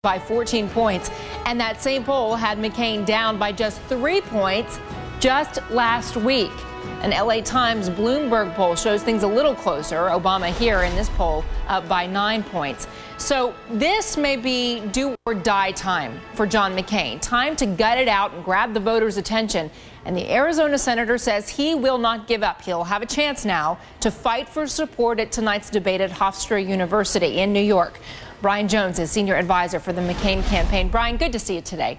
by 14 points, and that same poll had McCain down by just 3 points just last week. An LA Times Bloomberg poll shows things a little closer. Obama here in this poll up by 9 points. So this may be do or die time for John McCain. Time to gut it out and grab the voters' attention. And the Arizona senator says he will not give up. He'll have a chance now to fight for support at tonight's debate at Hofstra University in New York. Brian Jones is senior advisor for the McCain campaign. Brian, good to see you today.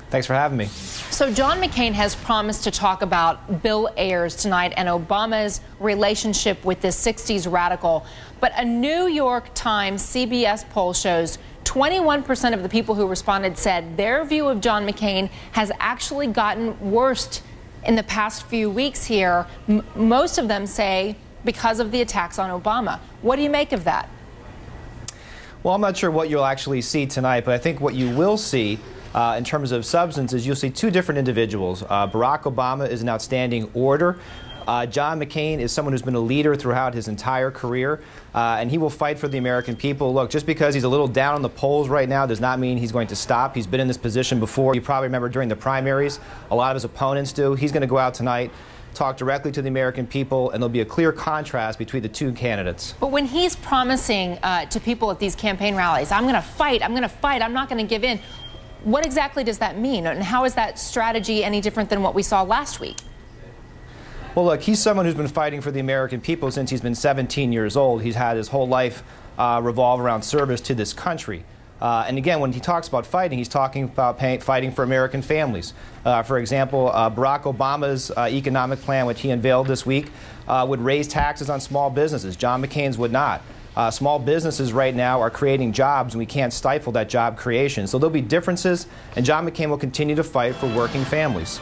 Thanks for having me. So John McCain has promised to talk about Bill Ayers tonight and Obama's relationship with this 60s radical. But a New York Times CBS poll shows 21% of the people who responded said their view of John McCain has actually gotten worse in the past few weeks here. Most of them say because of the attacks on Obama. What do you make of that? Well, I'm not sure what you'll actually see tonight, but I think what you will see in terms of substance is you'll see two different individuals. Barack Obama is an outstanding orator. John McCain is someone who's been a leader throughout his entire career, and he will fight for the American people. Look, just because he's a little down on the polls right now does not mean he's going to stop. He's been in this position before. You probably remember during the primaries, a lot of his opponents do. He's going to go out tonight, talk directly to the American people, and there'll be a clear contrast between the two candidates. But when he's promising to people at these campaign rallies, I'm going to fight, I'm not going to give in, what exactly does that mean? And how is that strategy any different than what we saw last week? Well, look, he's someone who's been fighting for the American people since he's been 17 years old. He's had his whole life revolve around service to this country. And again, when he talks about fighting, he's talking about fighting for American families. For example, Barack Obama's economic plan, which he unveiled this week, would raise taxes on small businesses. John McCain's would not. Small businesses right now are creating jobs, and we can't stifle that job creation. So there'll be differences, and John McCain will continue to fight for working families.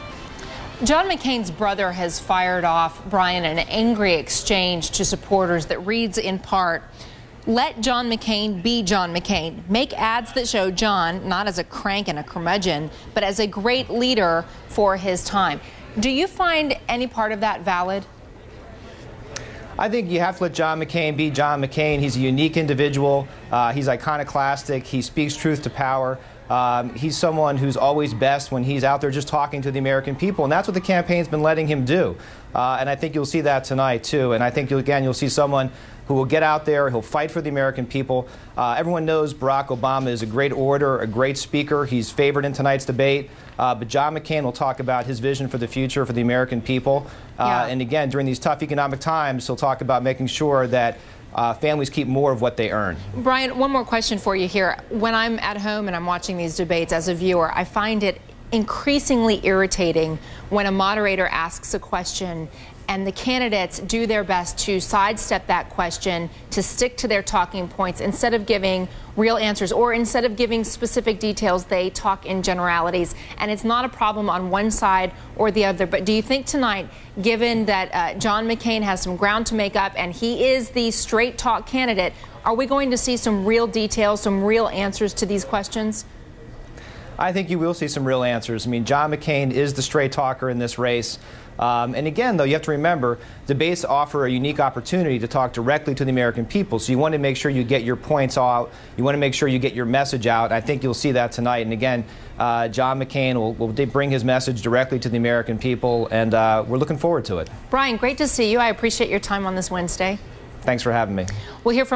John McCain's brother has fired off, Brian, an angry exchange to supporters that reads in part, "Let John McCain be John McCain. Make ads that show John not as a crank and a curmudgeon, but as a great leader for his time." Do you find any part of that valid? I think you have to let John McCain be John McCain. He's a unique individual. He's iconoclastic. He speaks truth to power. He's someone who's always best when he's out there just talking to the American people, and that's what the campaign's been letting him do. And I think you'll see that tonight, too. And I think, you'll see someone who will get out there, he'll fight for the American people. Everyone knows Barack Obama is a great orator, a great speaker. He's favored in tonight's debate. But John McCain will talk about his vision for the future for the American people. And again, during these tough economic times, he'll talk about making sure that families keep more of what they earn. Brian, one more question for you here. When I'm at home and I'm watching these debates as a viewer, I find it increasingly irritating when a moderator asks a question and the candidates do their best to sidestep that question, to stick to their talking points instead of giving real answers, or instead of giving specific details, they talk in generalities. And it's not a problem on one side or the other. But do you think tonight, given that John McCain has some ground to make up and he is the straight talk candidate, are we going to see some real details, some real answers to these questions? I think you will see some real answers. I mean, John McCain is the straight talker in this race. And again, though, you have to remember, debates offer a unique opportunity to talk directly to the American people. So you want to make sure you get your points out. You want to make sure you get your message out. I think you'll see that tonight. And again, John McCain will bring his message directly to the American people, and we're looking forward to it. Brian, great to see you. I appreciate your time on this Wednesday. Thanks for having me. We'll hear from